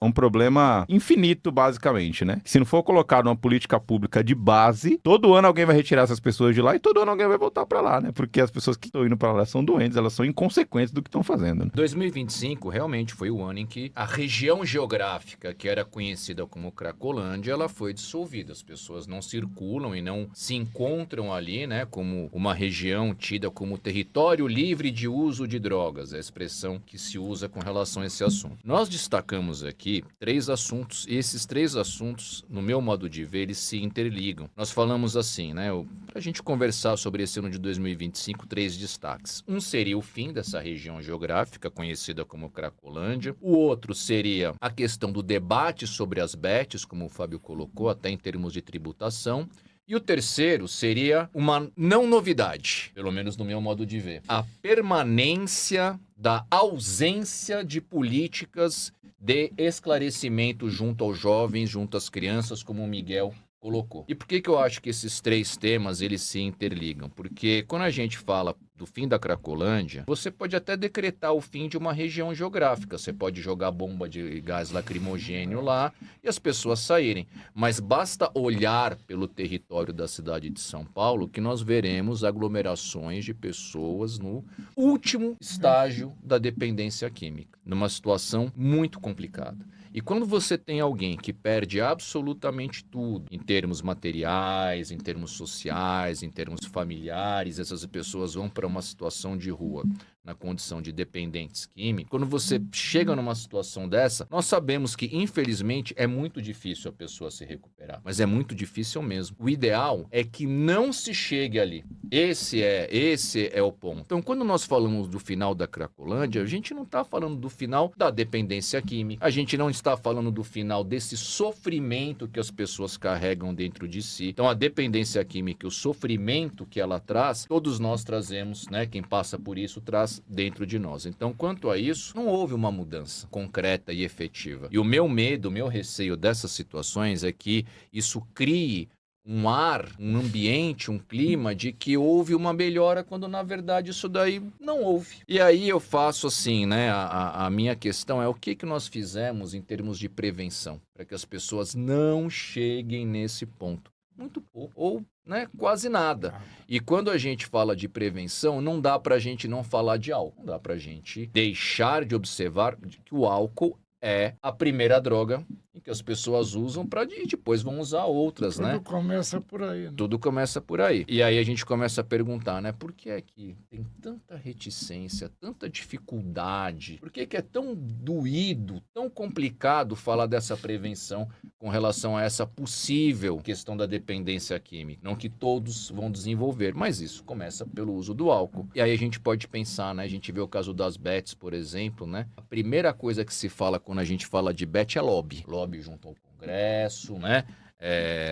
um problema infinito, basicamente, né? Se não for colocado uma política pública de base, todo ano alguém vai retirar essas pessoas de lá e todo ano alguém vai voltar pra lá, né? Porque as pessoas que estão indo pra lá são doentes, elas são inconsequentes do que estão fazendo, né? 2025 realmente foi o ano em que a região geográfica que era conhecida como Cracolândia, ela foi dissolvida. As pessoas não circulam e não se encontram ali, né, como uma região tida como território livre de uso de drogas, é a expressão que se usa com relação a esse assunto. Nós destacamos aqui 3 assuntos, e esses 3 assuntos, no meu modo de ver, eles se interligam. Nós falamos assim, né, pra gente conversar sobre esse ano de 2025, 3 destaques. Um seria o fim dessa região geográfica, conhecida como Cracolândia. O outro seria a questão do debate sobre as bets, como o Fábio colocou, até em termos de tributação. E o terceiro seria uma não novidade, pelo menos no meu modo de ver. A permanência da ausência de políticas de esclarecimento junto aos jovens, junto às crianças, como o Miguel colocou. E por que eu acho que esses 3 temas eles se interligam? Porque quando a gente fala do fim da Cracolândia, você pode até decretar o fim de uma região geográfica. Você pode jogar bomba de gás lacrimogênio lá e as pessoas saírem. Mas basta olhar pelo território da cidade de São Paulo que nós veremos aglomerações de pessoas no último estágio da dependência química, numa situação muito complicada. E quando você tem alguém que perde absolutamente tudo, em termos materiais, em termos sociais, em termos familiares, essas pessoas vão para uma situação de rua, na condição de dependentes químicos. Quando você chega numa situação dessa, nós sabemos que, infelizmente, é muito difícil a pessoa se recuperar. Mas é muito difícil mesmo. O ideal é que não se chegue ali. Esse é o ponto. Então, quando nós falamos do final da Cracolândia, a gente não está falando do final da dependência química. A gente não está falando do final desse sofrimento que as pessoas carregam dentro de si. Então, a dependência química, o sofrimento que ela traz, todos nós trazemos, né? Quem passa por isso traz dentro de nós. Então, quanto a isso, não houve uma mudança concreta e efetiva. E o meu medo, o meu receio dessas situações é que isso crie um ar, um ambiente, um clima de que houve uma melhora quando na verdade isso daí não houve. E aí eu faço assim, né? A minha questão é o que nós fizemos em termos de prevenção para que as pessoas não cheguem nesse ponto. Muito pouco, ou né, quase nada. E quando a gente fala de prevenção, não dá pra gente não falar de álcool. Não dá pra gente deixar de observar que o álcool é a primeira droga que as pessoas usam para e depois vão usar outras, né? Tudo começa por aí, né? Tudo começa por aí. E aí a gente começa a perguntar, né? Por que é que tem tanta reticência, tanta dificuldade? Por que é tão doído, tão complicado falar dessa prevenção com relação a essa possível questão da dependência química? Não que todos vão desenvolver, mas isso começa pelo uso do álcool. E aí a gente pode pensar, né? A gente vê o caso das bets, por exemplo, né? A primeira coisa que se fala quando a gente fala de bet é lobby. Lobby junto ao Congresso, né?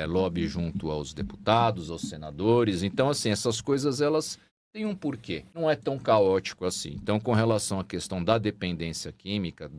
Lobby junto aos deputados, aos senadores. Então, assim, essas coisas, elas têm um porquê. Não é tão caótico assim. Então, com relação à questão da dependência química,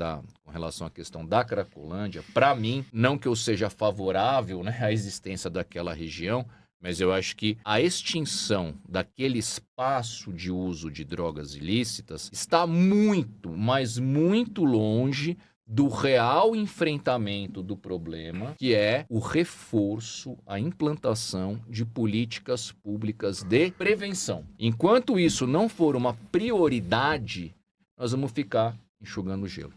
com relação à questão da Cracolândia, para mim, não que eu seja favorável, né, à existência daquela região, mas eu acho que a extinção daquele espaço de uso de drogas ilícitas está muito, mas muito longe do real enfrentamento do problema, que é o reforço, a implantação de políticas públicas de prevenção. Enquanto isso não for uma prioridade, nós vamos ficar enxugando gelo.